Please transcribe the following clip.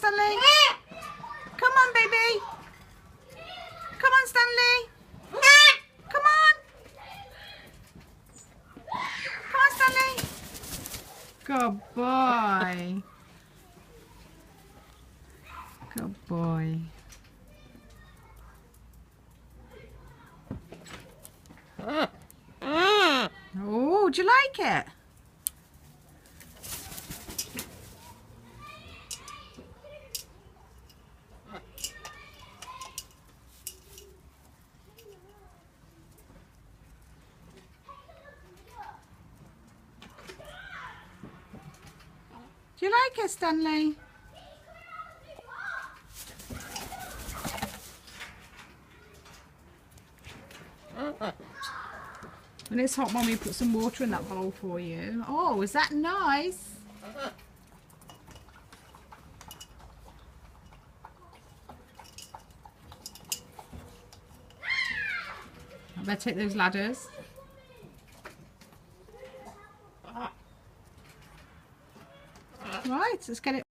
Stanley. Come on, baby. Come on, Stanley. Come on. Come on, Stanley. Good boy. Good boy. Oh, do you like it? Do you like it, Stanley? When it's hot, Mommy put some water in that bowl for you. Oh, is that nice? I better take those ladders. Right, let's get it.